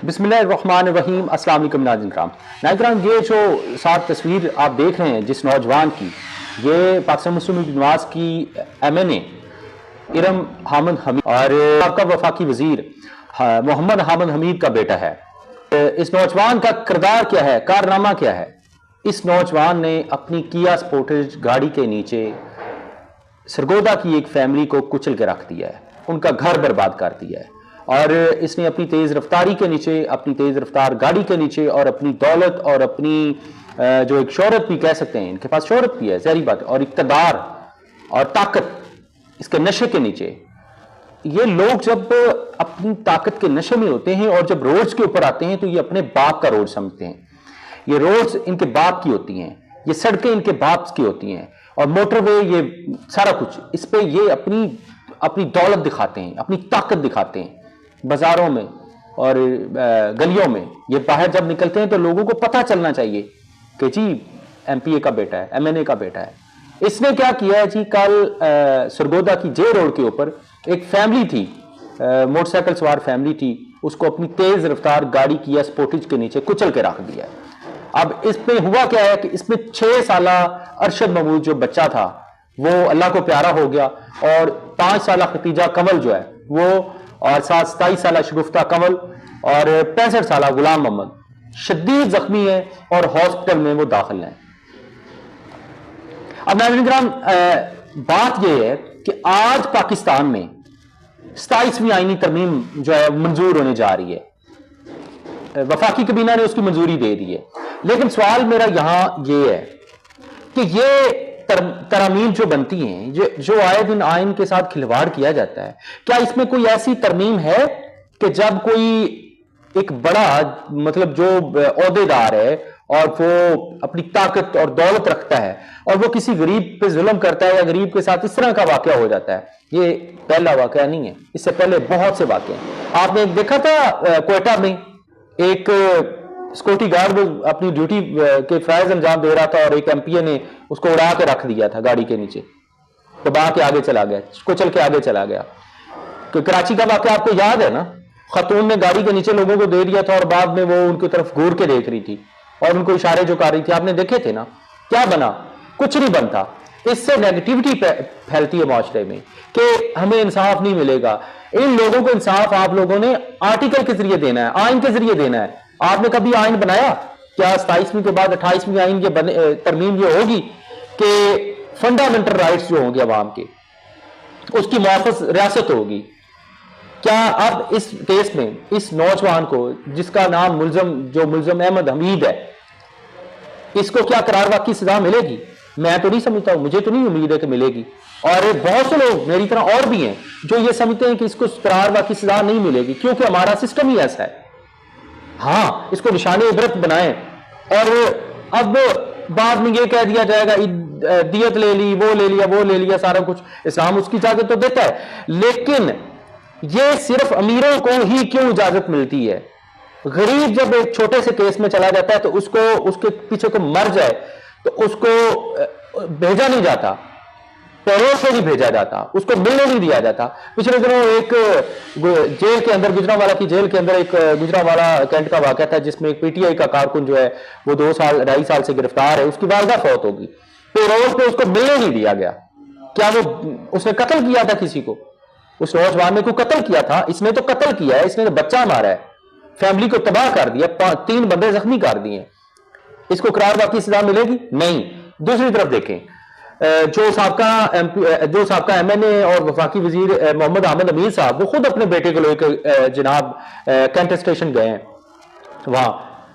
बिस्मिल्लाहिर्रहमानिर्रहीम। अस्सलाम वालेकुम नाज़रीन किराम। ये जो साथ तस्वीर आप देख रहे हैं जिस नौजवान की, ये पाकिस्तान मुस्लिम लीग नवाज की MNA इरम हामिद हमीद और आपका वफाकी वजीर मोहम्मद हामिद हमीद का बेटा है। इस नौजवान का किरदार क्या है, कारनामा क्या है? इस नौजवान ने अपनी किया स्पोर्टेज गाड़ी के नीचे सरगोदा की एक फैमिली को कुचल के रख दिया है, उनका घर बर्बाद कर दिया है। और इसने अपनी तेज़ रफ्तारी के नीचे, अपनी तेज़ रफ्तार गाड़ी के नीचे और अपनी दौलत और अपनी जो एक शोहरत भी कह सकते हैं, इनके पास शोहरत भी है, ज़ाहिर बात है, और इक़्तिदार और ताकत इसके नशे के नीचे। ये लोग जब अपनी ताकत के नशे में होते हैं और जब रोड्स के ऊपर आते हैं तो ये अपने बाप का रोड समझते हैं। ये रोड्स इनके बाप की होती हैं, ये सड़कें इनके बाप की होती हैं, और मोटरवे, ये सारा कुछ इस पे ये अपनी दौलत दिखाते हैं, अपनी ताकत दिखाते हैं बाजारों में और गलियों में। ये बाहर जब निकलते हैं तो लोगों को पता चलना चाहिए कि जी MPA का बेटा है, MNA का बेटा है। इसने क्या किया है जी, कल सरगोदा की जे रोड के ऊपर एक फैमिली थी, मोटरसाइकिल सवार फैमिली थी, उसको अपनी तेज रफ्तार गाड़ी किया स्पोर्टेज के नीचे कुचल के रख दिया। अब इसमें हुआ क्या है कि इसमें 6 साला अरशद महमूद जो बच्चा था वो अल्लाह को प्यारा हो गया, और 5 साला खतीजा कंवल जो है वो, और साथ 27 साला शगुफ्ता कंवल और 65 साला गुलाम मोहम्मद शदीद जख्मी है और हॉस्पिटल में वो दाखिल हैं। अब नाज़रीन किराम, बात यह है कि आज पाकिस्तान में 27वीं आईनी तरमीम जो है मंजूर होने जा रही है। वफाकी कबीना ने उसकी मंजूरी दे दी है, लेकिन सवाल मेरा यहां ये है कि ये तरमीम जो बनती हैं, जो आए दिन आइन के साथ खिलवाड़ किया जाता है, क्या इसमें कोई ऐसी तरमीम है कि जब कोई एक बड़ा मतलब जो ओहदेदार है और वो अपनी ताकत और दौलत रखता है और वो किसी गरीब पे जुल्म करता है या गरीब के साथ इस तरह का वाकया हो जाता है? ये पहला वाकया नहीं है, इससे पहले बहुत से वाकये हैं। आपने देखा था क्वेटा में एक सिक्योरिटी गार्ड अपनी ड्यूटी के फराइज अंजाम दे रहा था और एक MPA ने उसको उड़ा के रख दिया था गाड़ी के नीचे, दबा के आगे चला गया, कुचल के आगे चला गया। तो कराची का वाकया आपको याद है ना, खतून ने गाड़ी के नीचे लोगों को दे दिया था और बाद में वो उनकी तरफ घूर के देख रही थी और उनको इशारे जो कर रही थी, आपने देखे थे ना। क्या बना? कुछ नहीं बनता। इससे नेगेटिविटी फैलती है माशरे में कि हमें इंसाफ नहीं मिलेगा। इन लोगों को इंसाफ आप लोगों ने आर्टिकल के जरिए देना है, आइन के जरिए देना है। आपने कभी आइन बनाया? क्या 27वीं के बाद 28वीं आइन ये तरमीम ये होगी कि फंडामेंटल राइट्स जो होंगे अवाम के, उसकी मुआफ़िज़ रियासत होगी? क्या अब इस केस में इस नौजवान को, जिसका नाम मुल्ज़म अहमद हमीद है, इसको क्या करार वाक़ई सजा मिलेगी? मैं तो नहीं समझता हूं, मुझे तो नहीं उम्मीद है कि मिलेगी। और बहुत से लोग मेरी तरह और भी हैं जो ये समझते हैं कि इसको करार वाक़ई सजा नहीं मिलेगी, क्योंकि हमारा सिस्टम ही ऐसा है। हाँ, इसको निशाने इबरत बनाएं, और अब बाद में ये कह दिया जाएगा दियत ले ली, वो ले लिया, सारा कुछ इस्लाम उसकी इजाजत तो देता है, लेकिन ये सिर्फ अमीरों को ही क्यों इजाजत मिलती है? गरीब जब एक छोटे से केस में चला जाता है तो उसको, उसके पीछे को मर जाए तो उसको भेजा नहीं जाता, पैरोल से नहीं भेजा जाता, उसको मिलने नहीं दिया जाता। पिछले दिनों एक जेल के अंदर, गुजरांवाला की जेल के अंदर एक गुजरांवाला कैंट का वाकया था जिसमें एक PTI का कारकुन जो है वो 2-2.5 साल से गिरफ्तार है, उसकी वालदा फौत होगी, पैरोल पे उसको मिलने नहीं दिया गया। क्या वो उसने कत्ल किया था किसी को? उस नौजवान ने को कत्ल किया था? इसने तो कत्ल किया है, इसने तो बच्चा मारा है, फैमिली को तबाह कर दिया, 3 बंदे जख्मी कर दिए। इसको करार वाक़ई सजा मिलेगी? नहीं। दूसरी तरफ देखें, जो साबका MNA और वफाकी वजीर मोहम्मद हामिद हमीद साहब, वो खुद अपने बेटे को लेकर जनाब कैंट स्टेशन गए हैं वहां,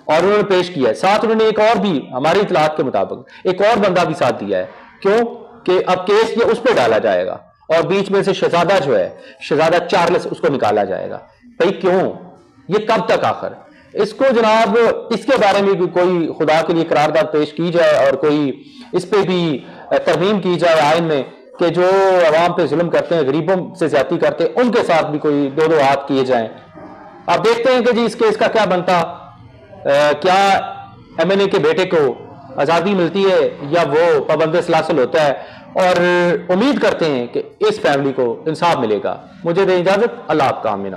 और उन्होंने पेश किया है। साथ उन्होंने एक और भी, हमारी इतलात के मुताबिक एक और बंदा भी साथ दिया है। क्यों? कि अब केस ये उस पर डाला जाएगा और बीच में से शहजादा जो है, शहजादा चार्ल्स, उसको निकाला जाएगा। भाई क्यों? ये कब तक आखिर? इसको जनाब, इसके बारे में भी कोई खुदा के लिए करारदाद पेश की जाए और कोई इस पे भी तरमीम की जाए आइन में कि जो अवाम पे जुल्म करते हैं, गरीबों से ज्यादती करते हैं, उनके साथ भी कोई 2-2 हाथ किए जाएं। आप देखते हैं कि जी इस केस का क्या बनता। क्या MNA के बेटे को आज़ादी मिलती है या वो पाबंद सलासल होता है? और उम्मीद करते हैं कि इस फैमिली को इंसाफ मिलेगा। मुझे दे इजाजत। अल्लाह आपका आमीन।